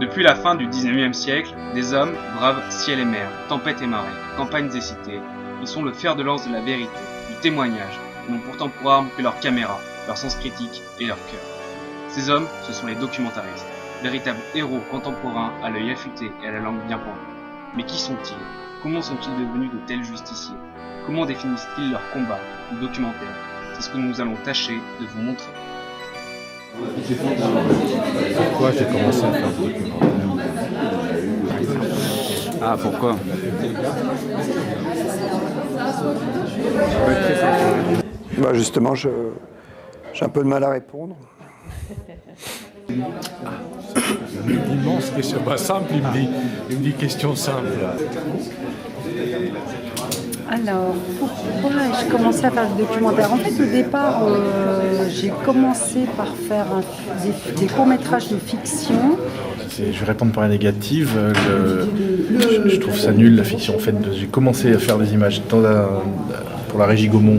Depuis la fin du XIXe siècle, des hommes bravent ciel et mer, tempêtes et marées, campagnes et cités. Ils sont le fer de lance de la vérité, du témoignage, et n'ont pourtant pour arme que leur caméra, leur sens critique et leur cœur. Ces hommes, ce sont les documentaristes, véritables héros contemporains à l'œil affûté et à la langue bien pendue. Mais qui sont-ils? Comment sont-ils devenus de tels justiciers? Comment définissent-ils leur combat ou documentaire? C'est ce que nous allons tâcher de vous montrer. Pourquoi j'ai commencé à faire du documentaire? Ah, pourquoi? Bah justement, j'ai un peu de mal à répondre. Une immense question. Bah, simple, il me dit question simple. Alors, pourquoi ai-je commencé à faire du documentaire? En fait, au départ, j'ai commencé par faire des courts-métrages de fiction. Je vais répondre par la négative. Je trouve ça nul, la fiction. En fait, j'ai commencé à faire des images pour la régie Gaumont,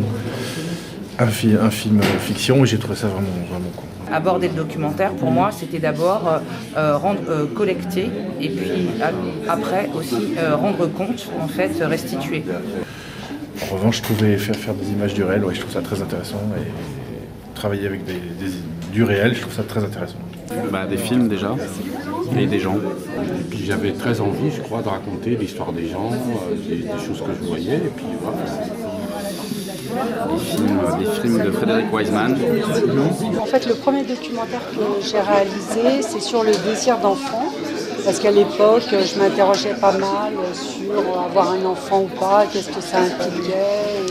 un film fiction, et j'ai trouvé ça vraiment con. Aborder le documentaire, pour moi, c'était d'abord collecter et puis après aussi rendre compte, en fait, restituer. En revanche, je trouvais faire des images du réel, ouais, je trouve ça très intéressant, et travailler avec du réel, je trouve ça très intéressant. Des films déjà, et des gens. Et puis j'avais très envie, je crois, de raconter l'histoire des gens, des choses que je voyais, et puis voilà. Des films de Frédéric Wiseman. En fait, le premier documentaire que j'ai réalisé, c'est sur le désir d'enfant. Parce qu'à l'époque, je m'interrogeais pas mal sur avoir un enfant ou pas, qu'est-ce que ça impliquait.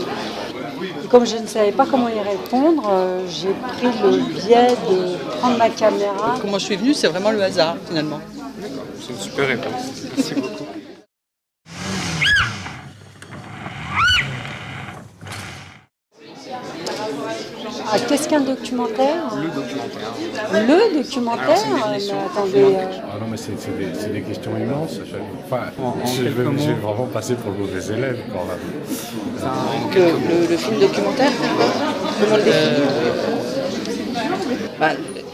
Et comme je ne savais pas comment y répondre, j'ai pris le biais de prendre ma caméra. Comment je suis venue, c'est vraiment le hasard, finalement. D'accord, c'est une super réponse. Merci beaucoup. Ah, qu'est-ce qu'un documentaire? Le documentaire. Le documentaire? Alors, c'est une définition. Mais attendez. Ah non, mais c'est des questions immenses. Enfin, je vais vraiment passer pour le mauvais élève quand même. Le film documentaire, comment le définir?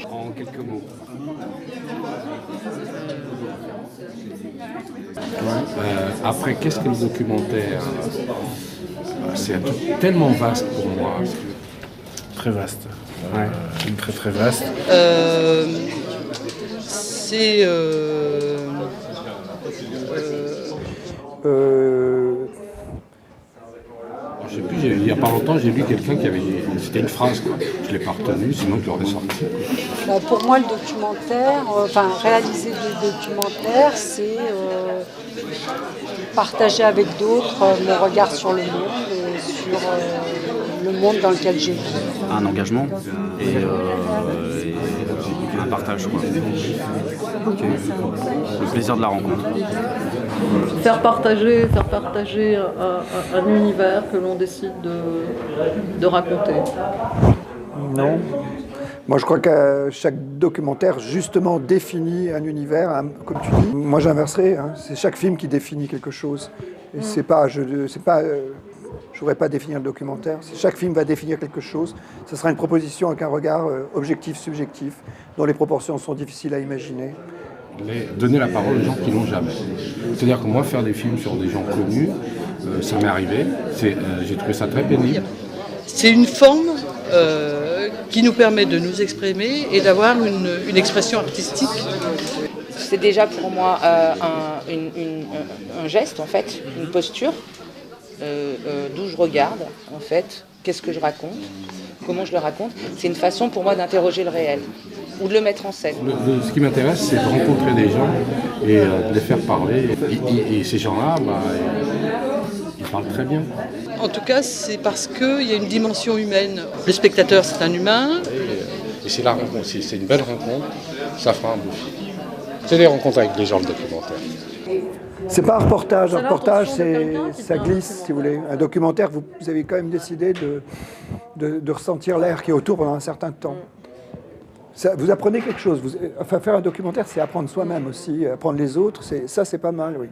En quelques mots. Après, qu'est-ce que le documentaire? C'est un truc tellement vaste pour moi. Très vaste. Très très vaste. C'est... Je sais plus, il n'y a pas longtemps, j'ai lu quelqu'un qui avait... C'était une phrase, quoi. Je ne l'ai pas retenue, sinon je l'aurais sorti. Pour moi, le documentaire, réaliser des documentaires, c'est partager avec d'autres mes regards sur le monde et sur le monde dans lequel je vis. Un engagement et un partage, quoi. Ok. Le plaisir de la rencontre. Faire partager un univers que l'on décide de raconter. Non. Moi, je crois que chaque documentaire, justement, définit un univers, comme tu dis. Moi, j'inverserais. C'est chaque film qui définit quelque chose. Et je voudrais pas définir le documentaire. Chaque film va définir quelque chose. Ce sera une proposition avec un regard objectif, subjectif, dont les proportions sont difficiles à imaginer. Donner la parole aux gens qui l'ont jamais. C'est-à-dire que moi, faire des films sur des gens connus, ça m'est arrivé. J'ai trouvé ça très pénible. C'est une forme qui nous permet de nous exprimer et d'avoir une expression artistique. C'est déjà pour moi un geste, en fait, une posture, d'où je regarde, en fait, qu'est-ce que je raconte, comment je le raconte. C'est une façon pour moi d'interroger le réel ou de le mettre en scène. Ce qui m'intéresse, c'est de rencontrer des gens et de les faire parler. Et ces gens-là, ils parlent très bien. En tout cas, c'est parce qu'il y a une dimension humaine. Le spectateur, c'est un humain. Et c'est la rencontre, c'est une belle rencontre, ça fera un beau film. C'est des rencontres avec les gens, le documentaire. C'est pas un reportage. Un reportage, ça glisse, si vous voulez. Un documentaire, vous avez quand même décidé de ressentir l'air qui est autour pendant un certain temps. Ça, vous apprenez quelque chose. Faire un documentaire, c'est apprendre soi-même aussi, apprendre les autres. Ça, c'est pas mal, oui.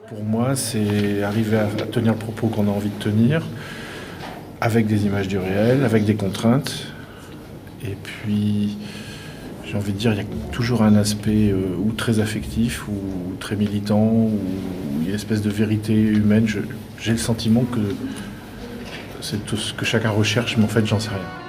Pour moi, c'est arriver à tenir le propos qu'on a envie de tenir, avec des images du réel, avec des contraintes. Et puis, j'ai envie de dire, il y a toujours un aspect ou très affectif, ou très militant, ou il y a une espèce de vérité humaine. J'ai le sentiment que c'est tout ce que chacun recherche, mais en fait, j'en sais rien.